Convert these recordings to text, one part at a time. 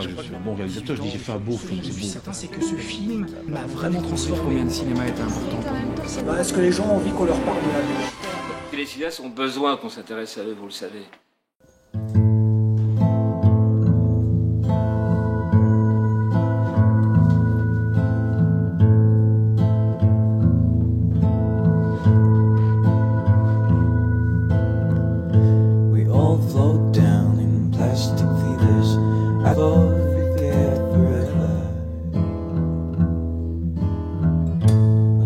pas que je suis un bon réalisateur, je dis j'ai fait un beau film, Je c'est suis beau. certain, c'est que ce film m'a vraiment transformé. Combien de cinéma était important pour vous? Est-ce que les gens ont envie qu'on leur parle de la vie? Les cinéastes ont besoin qu'on s'intéresse à eux, vous le savez. We all float down in plastic feeders. I forget forever.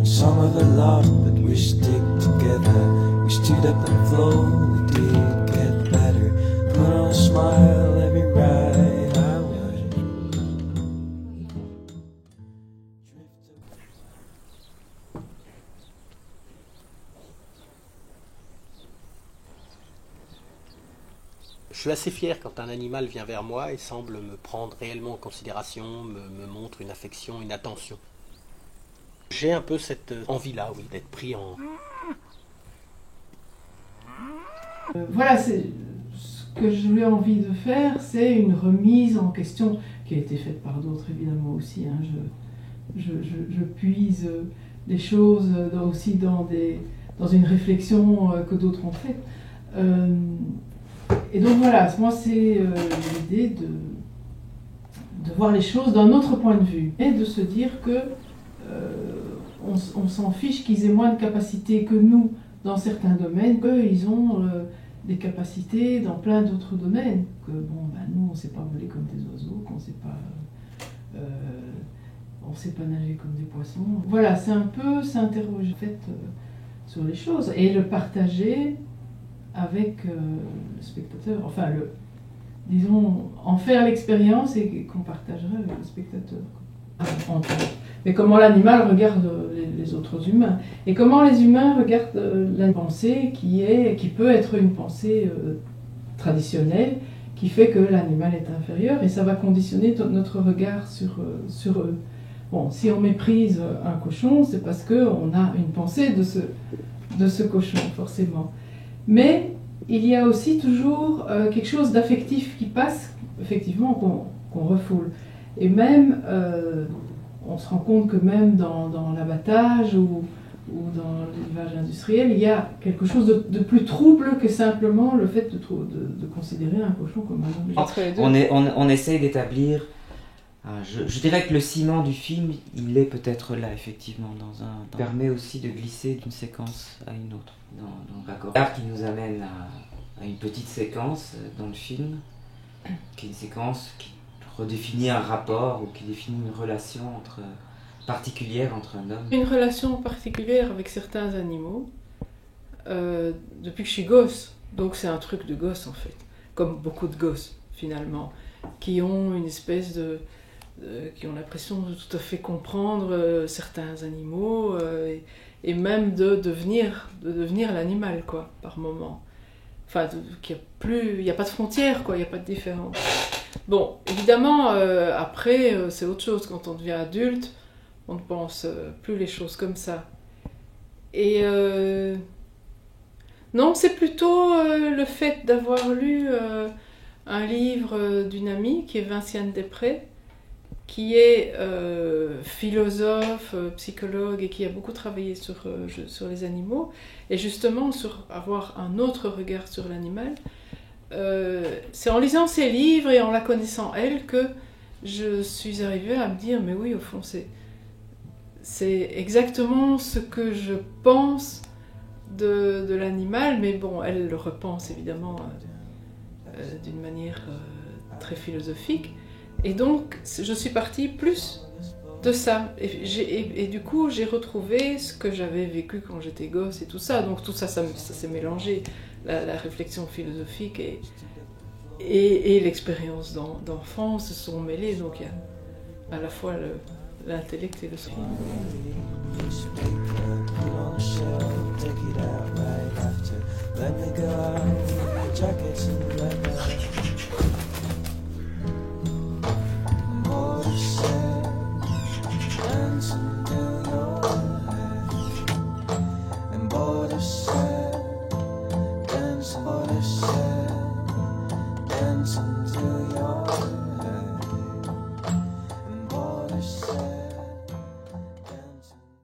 Some of it lost, but we stick together. We stood up and flowed, we did get better. Put on a smile every ride I would. Je suis assez fier quand un animal vient vers moi et semble me prendre réellement en considération, me montre une affection, une attention. J'ai un peu cette envie-là, oui, d'être pris en... Voilà, ce que j'ai envie de faire, c'est une remise en question qui a été faite par d'autres évidemment aussi. Hein. Je puise des choses aussi dans une réflexion que d'autres ont faite. Et donc voilà, moi c'est l'idée de voir les choses d'un autre point de vue et de se dire que on s'en fiche qu'ils aient moins de capacités que nous dans certains domaines, qu'ils ont des capacités dans plein d'autres domaines, que bon, nous on ne sait pas voler comme des oiseaux, qu'on on sait pas nager comme des poissons. Voilà, c'est un peu s'interroger en fait, sur les choses et le partager avec le spectateur, enfin disons en faire l'expérience et qu'on partagerait avec le spectateur. Mais comment l'animal regarde les autres humains et comment les humains regardent la pensée qui peut être une pensée traditionnelle qui fait que l'animal est inférieur et ça va conditionner notre regard sur eux. Bon, si on méprise un cochon, c'est parce qu'on a une pensée de ce cochon, forcément. Mais il y a aussi toujours quelque chose d'affectif qui passe, effectivement, qu'on refoule. Et même, on se rend compte que même dans l'abattage ou dans l'élevage industriel, il y a quelque chose de plus trouble que simplement le fait de considérer un cochon comme un objet. On essaye d'établir, je dirais que le ciment du film, il est peut-être là, effectivement, permet aussi de glisser d'une séquence à une autre. Dans l'accord qui nous amène à une petite séquence dans le film, qui est une séquence qui redéfinit un rapport ou qui définit une relation particulière entre un homme. Une relation particulière avec certains animaux depuis que je suis gosse. Donc c'est un truc de gosse en fait, comme beaucoup de gosses finalement, qui ont une espèce qui ont l'impression de tout à fait comprendre certains animaux et même de devenir l'animal quoi, par moment. Enfin, qu'il n'y a pas de frontières quoi, il n'y a pas de différence. Bon, évidemment, après, c'est autre chose. Quand on devient adulte, on ne pense plus les choses comme ça. Et non, c'est plutôt le fait d'avoir lu un livre d'une amie, qui est Vinciane Després, qui est philosophe, psychologue, et qui a beaucoup travaillé sur les animaux, et justement sur avoir un autre regard sur l'animal. C'est en lisant ses livres et en la connaissant elle que je suis arrivée à me dire mais oui au fond c'est exactement ce que je pense de l'animal, mais bon elle le repense évidemment d'une manière très philosophique et donc je suis partie plus de ça et du coup j'ai retrouvé ce que j'avais vécu quand j'étais gosse et tout ça, donc tout ça s'est mélangé. La réflexion philosophique et l'expérience d'enfant se sont mêlées, donc il y a à la fois l'intellect et le soin. Let me go out, jackets and